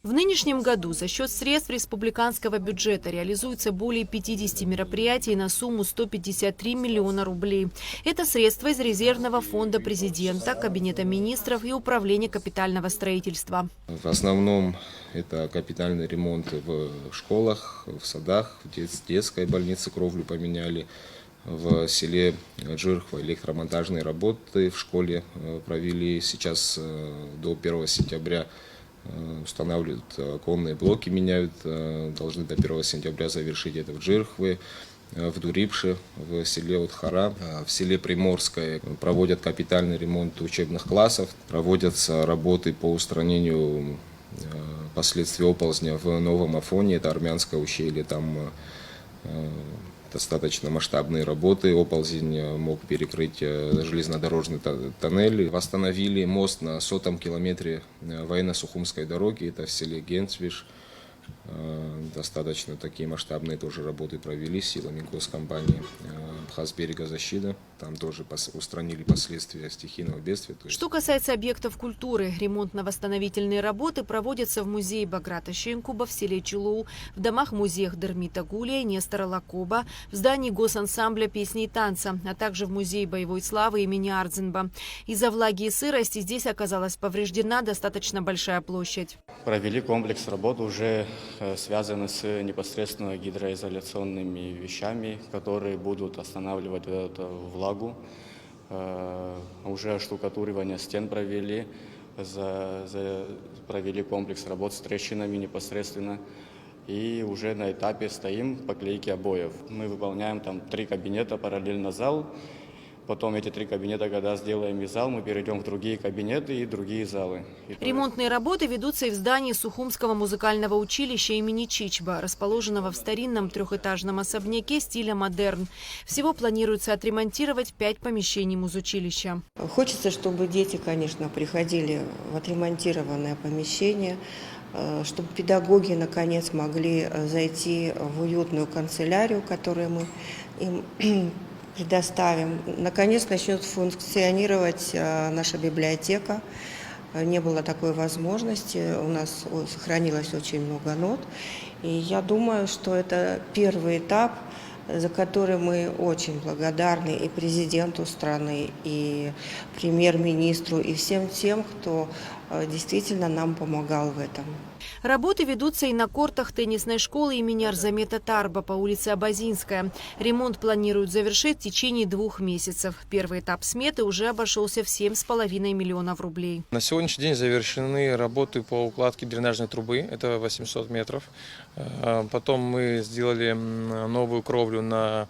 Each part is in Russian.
В нынешнем году за счет средств республиканского бюджета реализуется более 50 мероприятий на сумму 153 миллиона рублей. Это средства из резервного фонда президента, Кабинета министров и Управления капитального строительства. В основном это капитальный ремонт в школах, в садах, в детской больнице кровлю поменяли. В селе Джирхва электромонтажные работы в школе провели. Сейчас до 1 сентября устанавливают оконные блоки, меняют. Должны до 1 сентября завершить это в Джирхве, в Дурипше, в селе Утхара. В селе Приморское проводят капитальный ремонт учебных классов. Проводятся работы по устранению последствий оползня в Новом Афоне. Это Армянское ущелье. Там достаточно масштабные работы. Оползень мог перекрыть железнодорожный тоннель. Восстановили мост на 100-м километре военно-сухумской дороги. Это в селе Генцвиш. Достаточно такие масштабные тоже работы провели силами госкомпании Абхазберега защита. Там тоже устранили последствия стихийного бедствия. Что касается объектов культуры, ремонтно-восстановительные работы проводятся в музее Баграта Шенкуба в селе Чулу, в домах-музеях Дермита Гулия, Нестора Лакоба, в здании госансамбля песни и танца, а также в музее боевой славы имени Ардзинба. Из-за влаги и сырости здесь оказалась повреждена достаточно большая площадь. Провели комплекс работ, уже связаны с непосредственно гидроизоляционными вещами, которые будут останавливать эту влагу. Уже оштукатуривание стен провели, провели комплекс работ с трещинами непосредственно. И уже на этапе стоим поклейки обоев. Мы выполняем там 3 кабинета, параллельно зал. Потом эти 3 кабинета, когда сделаем и зал, мы перейдем в другие кабинеты и другие залы. Ремонтные работы ведутся и в здании Сухумского музыкального училища имени Чичба, расположенного в старинном 3-этажном особняке стиля модерн. Всего планируется отремонтировать 5 помещений музучилища. Хочется, чтобы дети, конечно, приходили в отремонтированное помещение, чтобы педагоги, наконец, могли зайти в уютную канцелярию, которую мы им предоставим. Наконец начнет функционировать наша библиотека. Не было такой возможности. У нас сохранилось очень много нот. И я думаю, что это первый этап, за который мы очень благодарны и президенту страны, и премьер-министру, и всем тем, кто действительно нам помогал в этом. Работы ведутся и на кортах теннисной школы имени Арзамета Тарба по улице Абазинская. Ремонт планируют завершить в течение 2 месяцев. Первый этап сметы уже обошелся в 7,5 миллионов рублей. На сегодняшний день завершены работы по укладке дренажной трубы, это 800 метров. Потом мы сделали новую кровлю на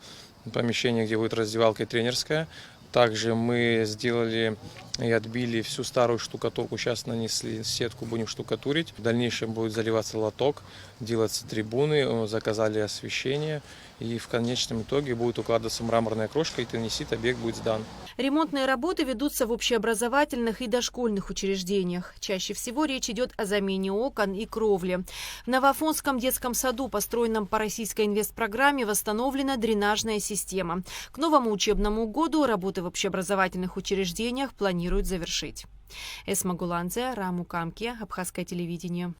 помещении, где будет раздевалка и тренерская. Также мы сделали и отбили всю старую штукатурку. Сейчас нанесли сетку, будем штукатурить. В дальнейшем будет заливаться лоток, делаться трибуны, заказали освещение. И в конечном итоге будет укладываться мраморная крошка, и теннисит, объект будет сдан. Ремонтные работы ведутся в общеобразовательных и дошкольных учреждениях. Чаще всего речь идет о замене окон и кровли. В Новоафонском детском саду, построенном по российской инвестпрограмме, восстановлена дренажная система. К новому учебному году работы в общеобразовательных учреждениях планируют завершить. Эсма Гуланзе, Раму Камки, Абхазское телевидение.